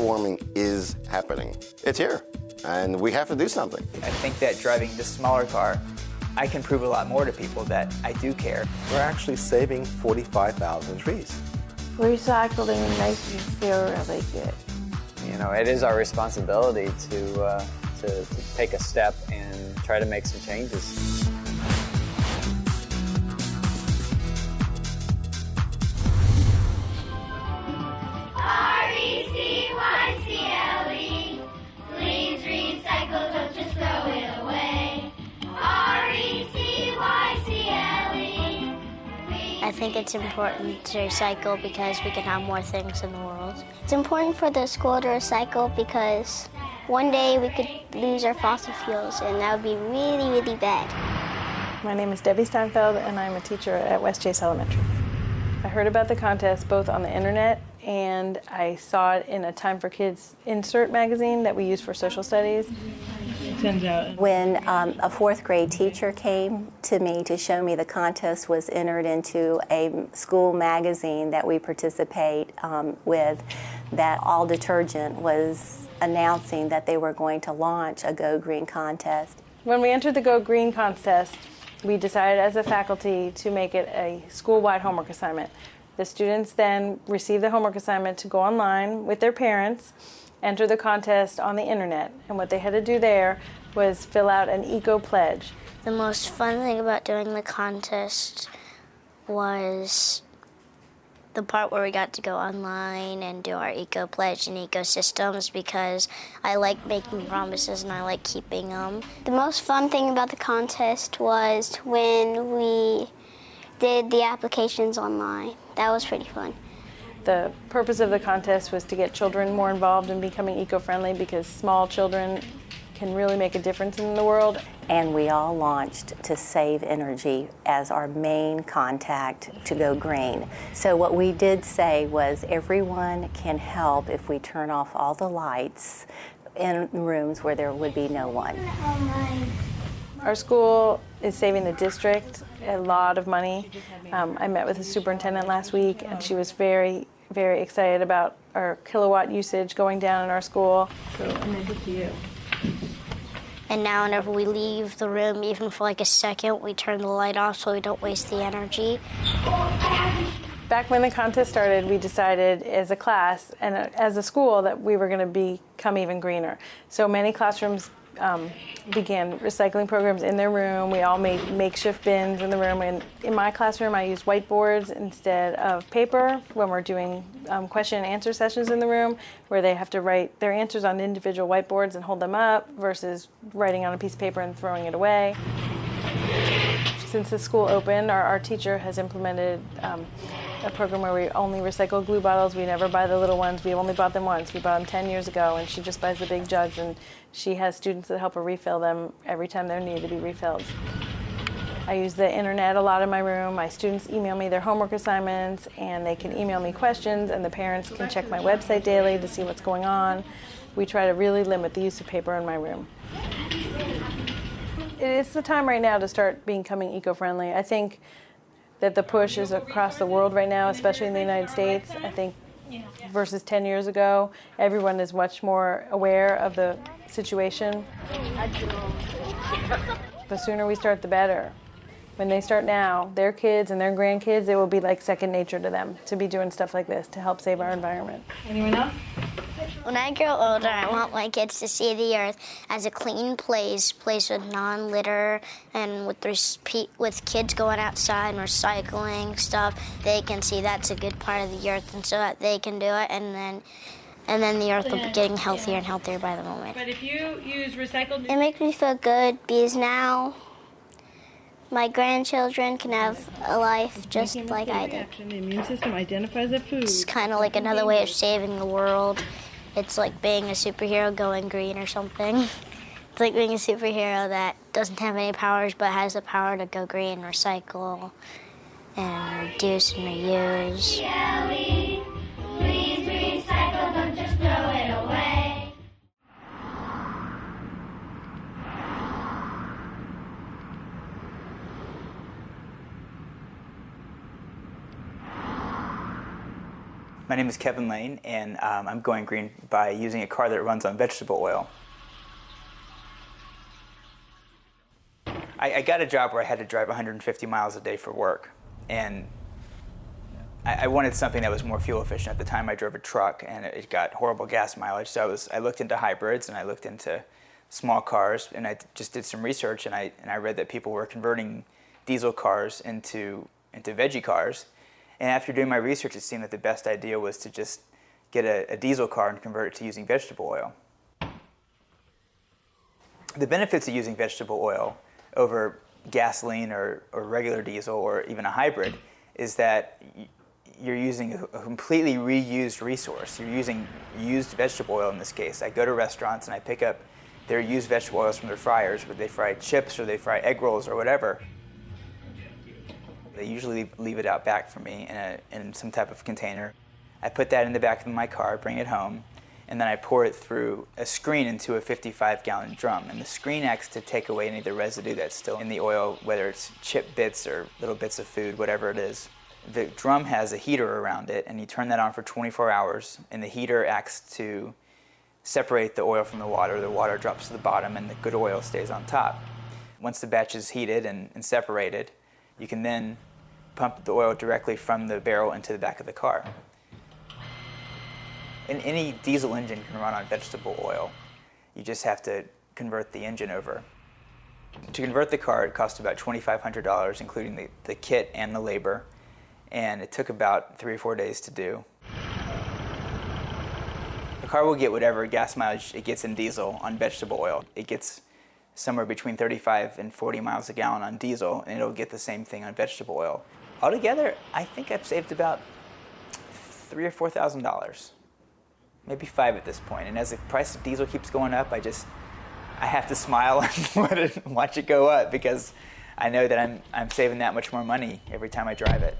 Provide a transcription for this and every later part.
warming is happening. It's here, and we have to do something. I think that driving this smaller car, I can prove a lot more to people that I do care. We're actually saving 45,000 trees. Recycling makes you feel really good. You know, it is our responsibility to take a step and try to make some changes. R-E-C-Y-C-L-E. Please recycle, don't just throw it away. R-E-C-Y-C-L-E. I think it's important to recycle because we can have more things in the world. It's important for the school to recycle because one day we could lose our fossil fuels and that would be really, really bad. My name is Debbie Steinfeld and I'm a teacher at West Chase Elementary. I heard about the contest both on the internet and I saw it in a Time for Kids insert magazine that we use for social studies. When a fourth grade teacher came to me to show me the contest was entered into a school magazine that we participate with, that all detergent was announcing that they were going to launch a Go Green contest. When we entered the Go Green contest, we decided as a faculty to make it a school-wide homework assignment. The students then received the homework assignment to go online with their parents, enter the contest on the internet, and what they had to do there was fill out an eco-pledge. The most fun thing about doing the contest was the part where we got to go online and do our eco-pledge and ecosystems because I like making promises and I like keeping them. The most fun thing about the contest was when we did the applications online. That was pretty fun. The purpose of the contest was to get children more involved in becoming eco-friendly because small children can really make a difference in the world. And we all launched to save energy as our main contact to Go Green. So what we did say was everyone can help if we turn off all the lights in rooms where there would be no one. Our school is saving the district a lot of money. I met with the superintendent last week and she was very excited about our kilowatt usage going down in our school. So I'm over to you. And now whenever we leave the room, even for like a second, we turn the light off so we don't waste the energy. Back when the contest started, we decided as a class and as a school that we were going to become even greener. So many classrooms began recycling programs in their room. We all made makeshift bins in the room. And in my classroom, I use whiteboards instead of paper when we're doing question and answer sessions in the room, where they have to write their answers on individual whiteboards and hold them up versus writing on a piece of paper and throwing it away. Since the school opened, our teacher has implemented a program where we only recycle glue bottles. We never buy the little ones. We only bought them once. We bought them 10 years ago, and she just buys the big jugs, and she has students that help her refill them every time they need to be refilled. I use the internet a lot in my room. My students email me their homework assignments, and they can email me questions, and the parents can check my website daily to see what's going on. We try to really limit the use of paper in my room. It's the time right now to start becoming eco-friendly. I think that the push is across the world right now, especially in the United States. I think versus 10 years ago, everyone is much more aware of the situation. The sooner we start, the better. When they start now, their kids and their grandkids, it will be like second nature to them to be doing stuff like this to help save our environment. Anyone else? When I grow older, I want my kids to see the earth as a clean place with non-litter, and with kids going outside and recycling stuff, they can see that's a good part of the earth, and so that they can do it, and then the earth will be getting healthier and healthier by the moment. But if you use recycled... It makes me feel good because now my grandchildren can have a life just like I did. The immune system identifies the food. It's kind of like another way of saving the world. It's like being a superhero going green or something. It's like being a superhero that doesn't have any powers but has the power to go green, recycle, and reduce and reuse. Please recycle, don't just throw it away. My name is Kevin Lane, and I'm going green by using a car that runs on vegetable oil. I got a job where I had to drive 150 miles a day for work, and I wanted something that was more fuel efficient. At the time, I drove a truck, and it got horrible gas mileage, so I looked into hybrids, and I looked into small cars, and I just did some research, and I read that people were converting diesel cars into veggie cars. And after doing my research, it seemed that the best idea was to just get a diesel car and convert it to using vegetable oil. The benefits of using vegetable oil over gasoline or regular diesel or even a hybrid is that you're using a completely reused resource. You're using used vegetable oil in this case. I go to restaurants and I pick up their used vegetable oils from their fryers, where they fry chips or they fry egg rolls or whatever. They usually leave it out back for me in some type of container. I put that in the back of my car, bring it home, and then I pour it through a screen into a 55-gallon drum. And the screen acts to take away any of the residue that's still in the oil, whether it's chip bits or little bits of food, whatever it is. The drum has a heater around it, and you turn that on for 24 hours, and the heater acts to separate the oil from the water drops to the bottom, and the good oil stays on top. Once the batch is heated and separated, you can then pump the oil directly from the barrel into the back of the car. And any diesel engine can run on vegetable oil. You just have to convert the engine over. To convert the car, it cost about $2,500, including the kit and the labor, and it took about 3 or 4 days to do. The car will get whatever gas mileage it gets in diesel on vegetable oil. It gets somewhere between 35 and 40 miles a gallon on diesel, and it'll get the same thing on vegetable oil. Altogether, I think I've saved about $3,000 or $4,000. Maybe 5 at this point. And as the price of diesel keeps going up, I have to smile and watch it go up, because I know that I'm saving that much more money every time I drive it.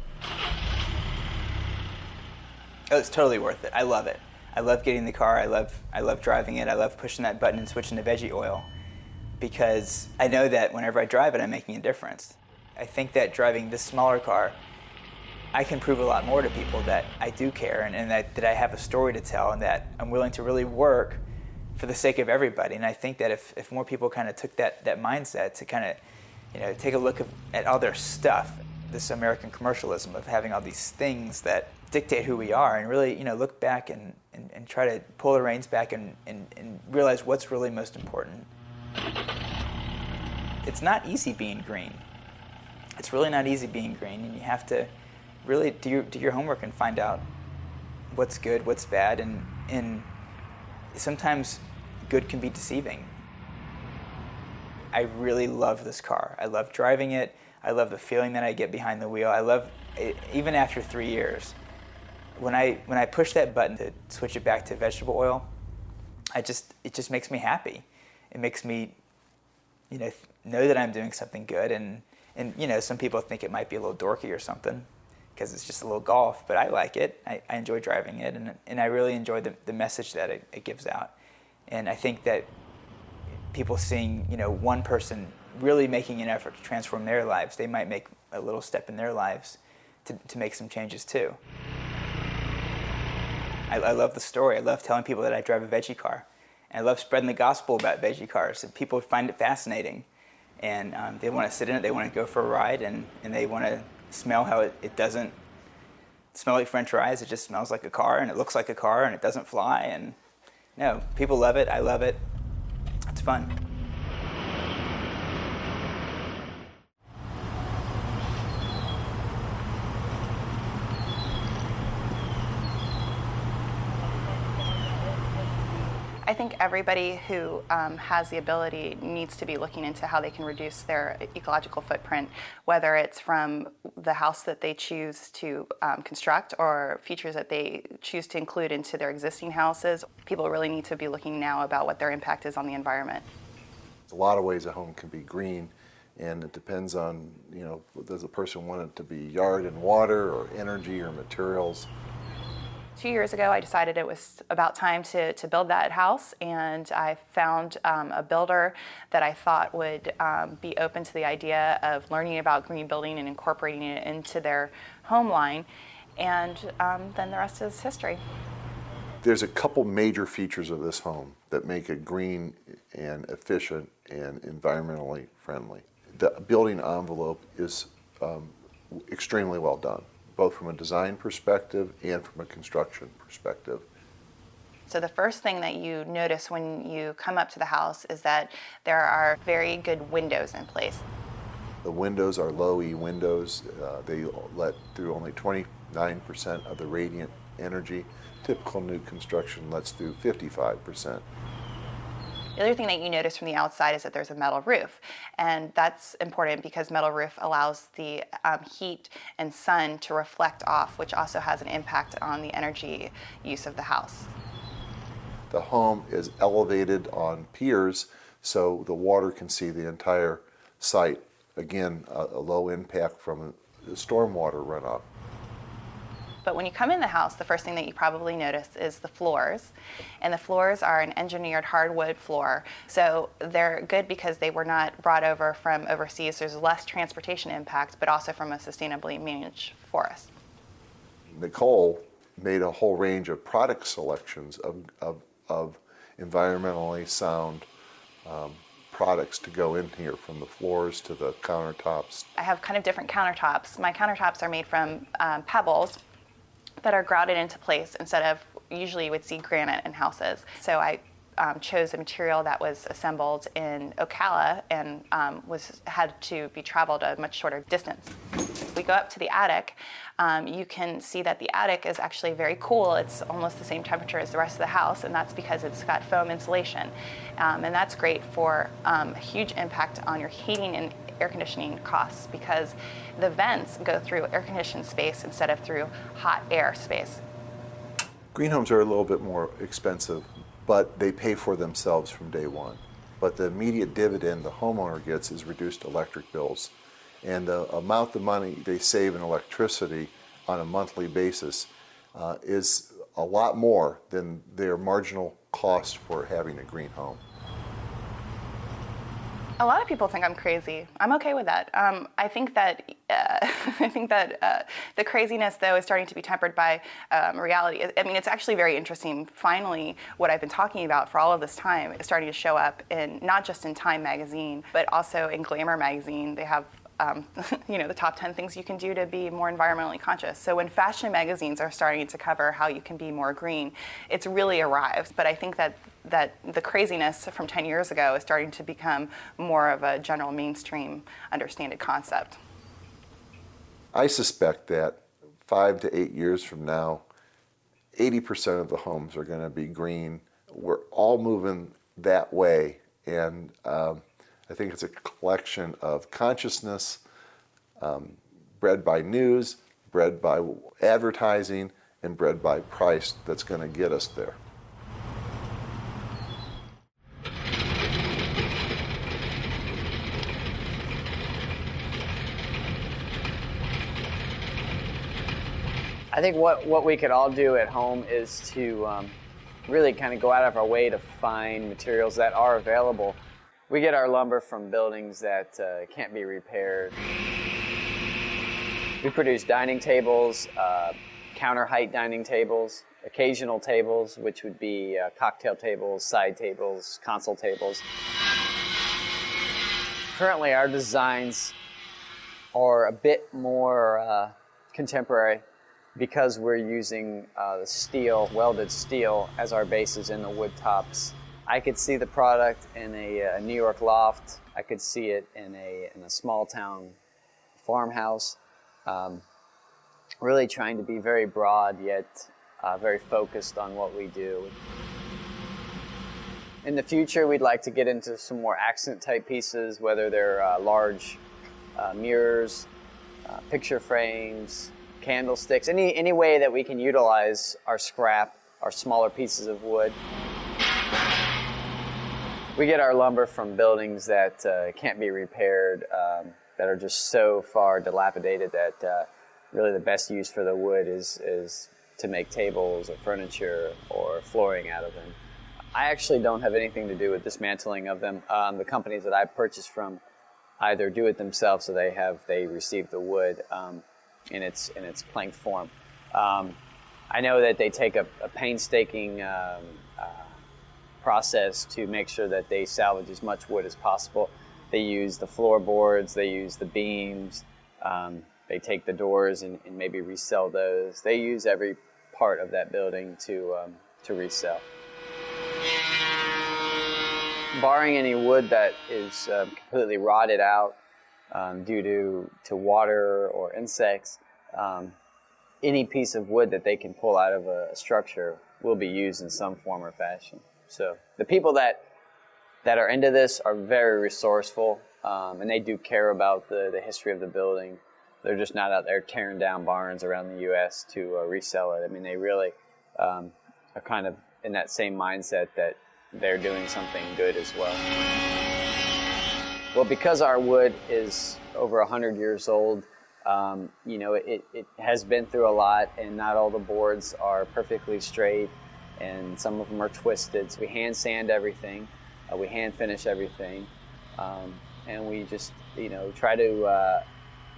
Oh, it's totally worth it. I love it. I love getting in the car. I love driving it. I love pushing that button and switching to veggie oil, because I know that whenever I drive it, I'm making a difference. I think that driving this smaller car, I can prove a lot more to people that I do care, and that I have a story to tell, and that I'm willing to really work for the sake of everybody. And I think that if more people kind of took that mindset to kind of, take a look at all their stuff, this American commercialism of having all these things that dictate who we are, and really, look back and try to pull the reins back and realize what's really most important. It's not easy being green. It's really not easy being green, and you have to really do your homework and find out what's good, what's bad, and sometimes good can be deceiving. I really love this car. I love driving it. I love the feeling that I get behind the wheel. I love it, even after 3 years. When I push that button to switch it back to vegetable oil, it just makes me happy. It makes me, know that I'm doing something good, and some people think it might be a little dorky or something, because it's just a little golf, but I like it. I enjoy driving it, and I really enjoy the message that it gives out. And I think that people seeing, one person really making an effort to transform their lives, they might make a little step in their lives to make some changes too. I love the story. I love telling people that I drive a veggie car. And I love spreading the gospel about veggie cars. And people find it fascinating. And they want to sit in it, they want to go for a ride, and they want to smell how it doesn't smell like French fries. It just smells like a car, and it looks like a car, and it doesn't fly. And no, people love it. I love it. It's fun. I think everybody who has the ability needs to be looking into how they can reduce their ecological footprint, whether it's from the house that they choose to construct or features that they choose to include into their existing houses. People really need to be looking now about what their impact is on the environment. There's a lot of ways a home can be green, and it depends on, does a person want it to be yard and water or energy or materials. 2 years ago, I decided it was about time to build that house, and I found a builder that I thought would be open to the idea of learning about green building and incorporating it into their home line. and then the rest is history. There's a couple major features of this home that make it green and efficient and environmentally friendly. The building envelope is extremely well done, both from a design perspective and from a construction perspective. So the first thing that you notice when you come up to the house is that there are very good windows in place. The windows are low E windows. They let through only 29% of the radiant energy. Typical new construction lets through 55%. The other thing that you notice from the outside is that there's a metal roof, and that's important because metal roof allows the heat and sun to reflect off, which also has an impact on the energy use of the house. The home is elevated on piers, so the water can see the entire site. Again, a low impact from the stormwater runoff. But when you come in the house, the first thing that you probably notice is the floors. And the floors are an engineered hardwood floor. So they're good because they were not brought over from overseas. There's less transportation impact, but also from a sustainably managed forest. Nicole made a whole range of product selections of environmentally sound products to go in here, from the floors to the countertops. I have kind of different countertops. My countertops are made from pebbles that are grouted into place instead of, usually you would see granite in houses. So I chose a material that was assembled in Ocala and had to be traveled a much shorter distance. We go up to the attic. You can see that the attic is actually very cool. It's almost the same temperature as the rest of the house, and that's because it's got foam insulation. And that's great for a huge impact on your heating and air conditioning costs, because the vents go through air-conditioned space instead of through hot air space. Green homes are a little bit more expensive, but they pay for themselves from day one. But the immediate dividend the homeowner gets is reduced electric bills. And the amount of money they save in electricity on a monthly basis is a lot more than their marginal cost for having a green home. A lot of people think I'm crazy. I'm okay with that. I think that the craziness, though, is starting to be tempered by reality. I mean, it's actually very interesting. Finally, what I've been talking about for all of this time is starting to show up in not just in Time magazine, but also in Glamour magazine. They have the top 10 things you can do to be more environmentally conscious. So when fashion magazines are starting to cover how you can be more green, it's really arrived. But I think that the craziness from 10 years ago is starting to become more of a general mainstream understood concept. I suspect that 5 to 8 years from now, 80% of the homes are going to be green. We're all moving that way, and I think it's a collection of consciousness, bred by news, bred by advertising, and bred by price that's going to get us there. I think what we could all do at home is to really kind of go out of our way to find materials that are available. We get our lumber from buildings that can't be repaired. We produce dining tables, counter height dining tables, occasional tables, which would be cocktail tables, side tables, console tables. Currently, our designs are a bit more contemporary because we're using the steel, welded steel, as our bases in the wood tops. I could see the product in a New York loft. I could see it in a small town farmhouse. Really trying to be very broad, yet very focused on what we do. In the future, we'd like to get into some more accent type pieces, whether they're large mirrors, picture frames, candlesticks, any way that we can utilize our scrap, our smaller pieces of wood. We get our lumber from buildings that can't be repaired, that are just so far dilapidated that really the best use for the wood is to make tables or furniture or flooring out of them. I actually don't have anything to do with dismantling of them. The companies that I purchase from either do it themselves, so they receive the wood in its planked form. I know that they take a painstaking process to make sure that they salvage as much wood as possible. They use the floorboards, they use the beams, they take the doors and maybe resell those. They use every part of that building to resell. Barring any wood that is completely rotted out due to water or insects, any piece of wood that they can pull out of a structure will be used in some form or fashion. So the people that are into this are very resourceful, and they do care about the history of the building. They're just not out there tearing down barns around the U.S. to resell it. I mean, they really are kind of in that same mindset that they're doing something good as well. Well, because our wood is over 100 years old, it has been through a lot, and not all the boards are perfectly straight, and some of them are twisted. So we hand sand everything, we hand finish everything, and we just try to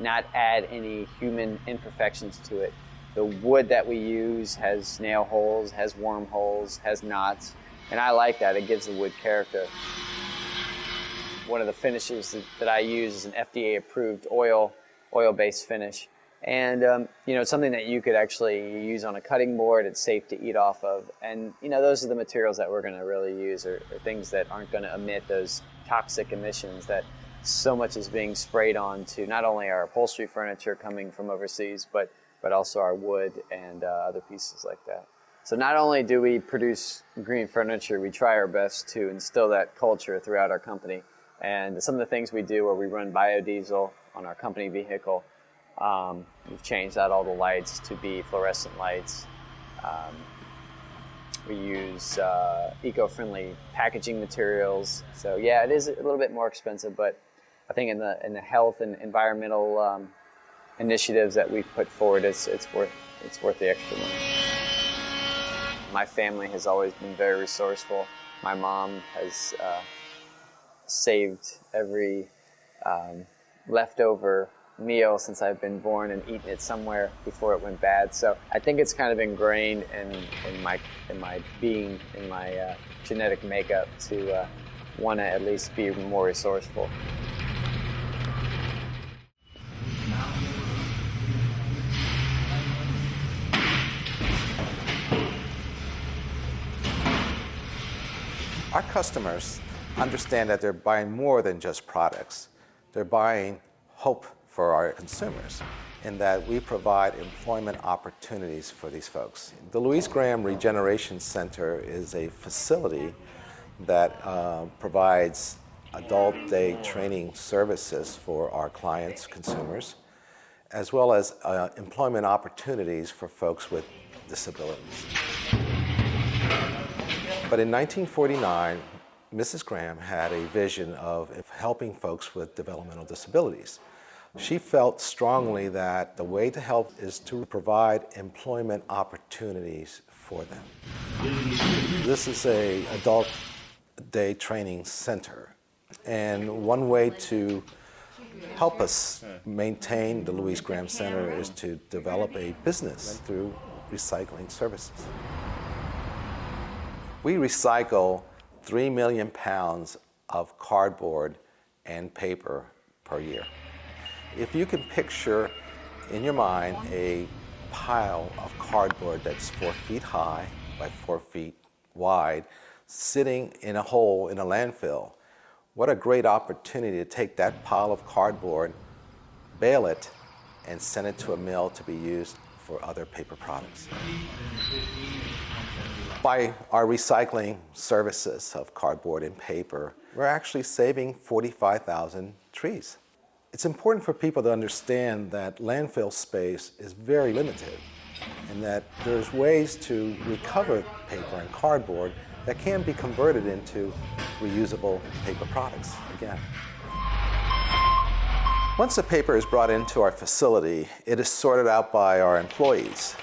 not add any human imperfections to it. The wood that we use has nail holes, has wormholes, has knots, and I like that. It gives the wood character. One of the finishes that I use is an FDA-approved oil-based finish. And it's something that you could actually use on a cutting board. It's safe to eat off of. And those are the materials that we're going to really use, or things that aren't going to emit those toxic emissions that so much is being sprayed onto not only our upholstery furniture coming from overseas, but also our wood and other pieces like that. So not only do we produce green furniture, we try our best to instill that culture throughout our company. And some of the things we do are we run biodiesel on our company vehicle. We've changed out all the lights to be fluorescent lights. We use eco-friendly packaging materials. So yeah, it is a little bit more expensive, but I think in the health and environmental initiatives that we've put forward, it's worth the extra money. My family has always been very resourceful. My mom has saved every leftover meal since I've been born and eaten it somewhere before it went bad. So I think it's kind of ingrained in my being, in my genetic makeup to want to at least be more resourceful. Our customers understand that they're buying more than just products. They're buying hope for our consumers, in that we provide employment opportunities for these folks. The Louise Graham Regeneration Center is a facility that provides adult day training services for our clients, consumers, as well as employment opportunities for folks with disabilities. But in 1949, Mrs. Graham had a vision of helping folks with developmental disabilities. She felt strongly that the way to help is to provide employment opportunities for them. This is an adult day training center, and one way to help us maintain the Louise Graham Center is to develop a business through recycling services. We recycle 3 million pounds of cardboard and paper per year. If you can picture in your mind a pile of cardboard that's 4 feet high by 4 feet wide, sitting in a hole in a landfill, what a great opportunity to take that pile of cardboard, bale it, and send it to a mill to be used for other paper products. By our recycling services of cardboard and paper, we're actually saving 45,000 trees. It's important for people to understand that landfill space is very limited, and that there's ways to recover paper and cardboard that can be converted into reusable paper products again. Once the paper is brought into our facility, it is sorted out by our employees.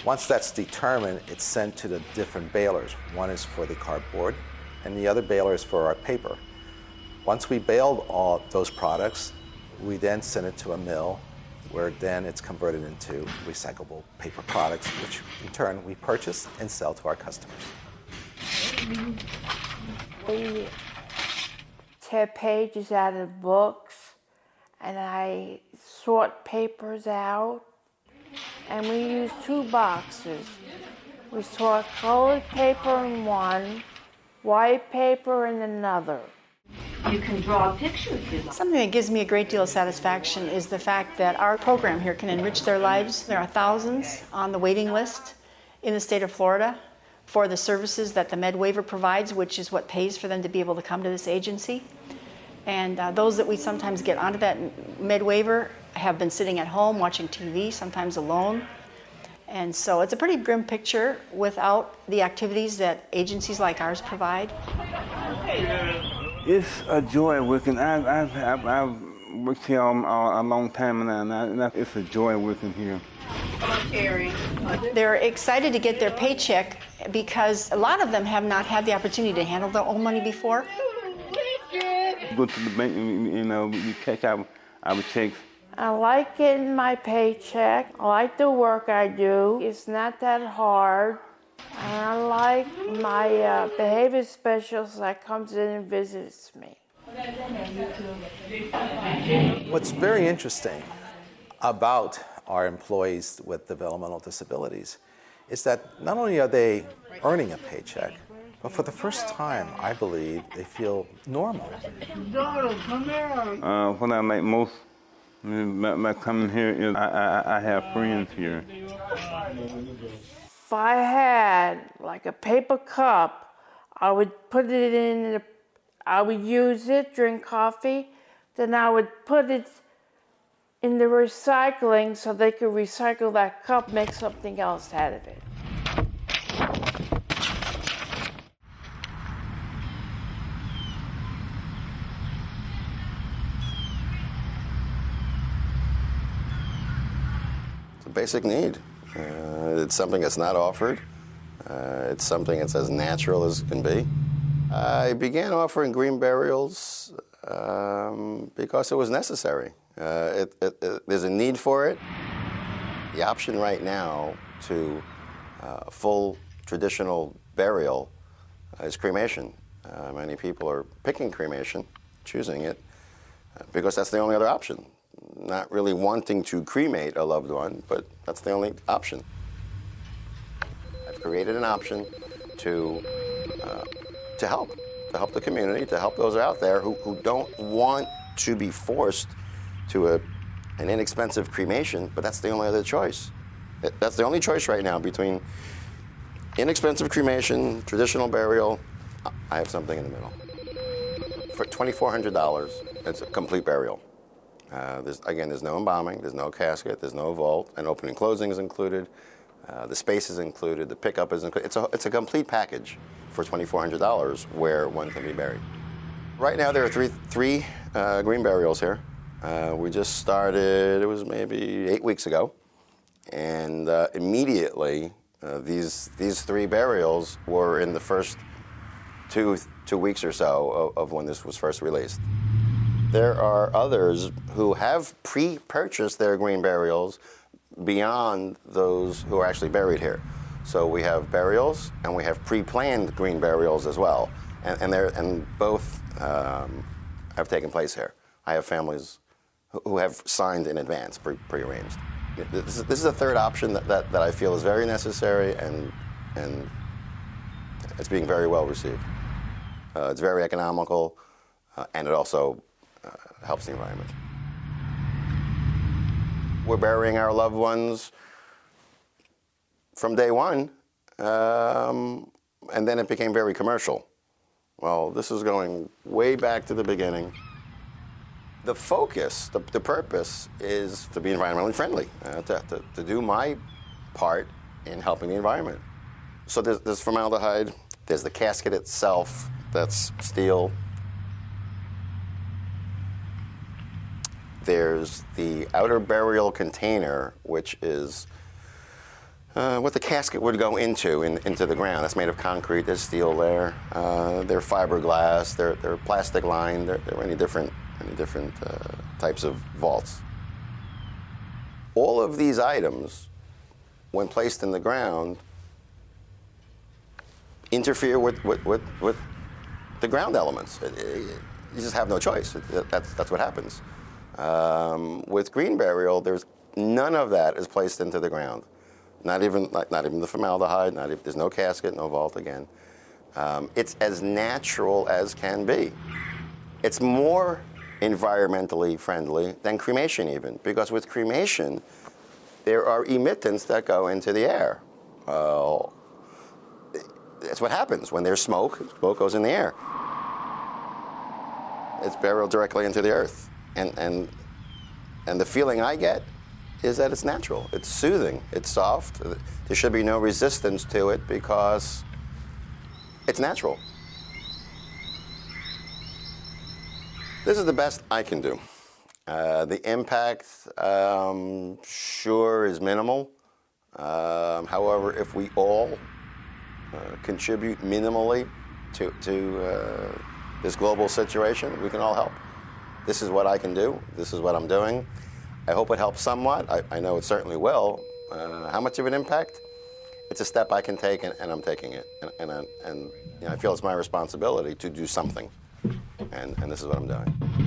Once that's determined, it's sent to the different balers. One is for the cardboard, and the other baler is for our paper. Once we baled all those products, we then send it to a mill where then it's converted into recyclable paper products, which in turn we purchase and sell to our customers. We tear pages out of books, and I sort papers out, and we use 2 boxes. We sort colored paper in one, white paper in another. You can draw pictures. Something that gives me a great deal of satisfaction is the fact that our program here can enrich their lives. There are thousands on the waiting list in the state of Florida for the services that the Med Waiver provides, which is what pays for them to be able to come to this agency. And those that we sometimes get onto that Med Waiver have been sitting at home watching TV, sometimes alone. And so it's a pretty grim picture without the activities that agencies like ours provide. It's a joy working. I've worked here a long time now, and it's a joy working here. They're excited to get their paycheck because a lot of them have not had the opportunity to handle their own money before. Go to the bank, we cash out our checks. I like getting my paycheck. I like the work I do. It's not that hard. And I like my behavior specialist that comes in and visits me. What's very interesting about our employees with developmental disabilities is that not only are they earning a paycheck, but for the first time, I believe, they feel normal. What I like most by coming here is I have friends here. If I had like a paper cup, I would put it in, I would use it, drink coffee, then I would put it in the recycling so they could recycle that cup, make something else out of it. It's a basic need. It's something that's not offered. It's something that's as natural as it can be. I began offering green burials because it was necessary. There's a need for it. The option right now to full traditional burial is cremation. Many people are picking cremation, choosing it, because that's the only other option. Not really wanting to cremate a loved one, but that's the only option. I've created an option to help the community, to help those out there who don't want to be forced to an inexpensive cremation, but that's the only other choice. That's the only choice right now between inexpensive cremation, traditional burial. I have something in the middle. For $2,400, it's a complete burial. There's no embalming, there's no casket, there's no vault, and opening and closing is included. The space is included, the pickup is included. It's a complete package for $2,400 where one can be buried. Right now there are three green burials here. We just started, it was maybe 8 weeks ago, and immediately these 3 burials were in the first two weeks or so of when this was first released. There are others who have pre-purchased their green burials beyond those who are actually buried here. So we have burials and we have pre-planned green burials as well, and both have taken place here. I have families who have signed in advance, pre-arranged. This is a third option that I feel is very necessary, and it's being very well received. It's very economical, and it also helps the environment. We're burying our loved ones from day one, and then it became very commercial. Well, this is going way back to the beginning. The focus, the purpose is to be environmentally friendly, to do my part in helping the environment. So there's formaldehyde, there's the casket itself, that's steel. There's the outer burial container, which is what the casket would go into the ground. That's made of concrete. There's steel there. They're fiberglass. They're plastic lined. There are any different types of vaults. all of these items, when placed in the ground, interfere with the ground elements. You just have no choice. That's what happens. With green burial, none of that is placed into the ground. Not even the formaldehyde. There's no casket, no vault again. It's as natural as can be. It's more environmentally friendly than cremation even, because with cremation, there are emittents that go into the air. That's what happens when there's smoke. Smoke goes in the air. It's buried directly into the earth, and the feeling I get is that it's natural. It's soothing. It's soft. There should be no resistance to it because it's natural. This is the best I can do. The impact, sure, is minimal. However, if we all contribute minimally to this global situation, we can all help. This is what I can do. This is what I'm doing. I hope it helps somewhat. I know it certainly will. How much of an impact? It's a step I can take, and I'm taking it. And I feel it's my responsibility to do something. And this is what I'm doing.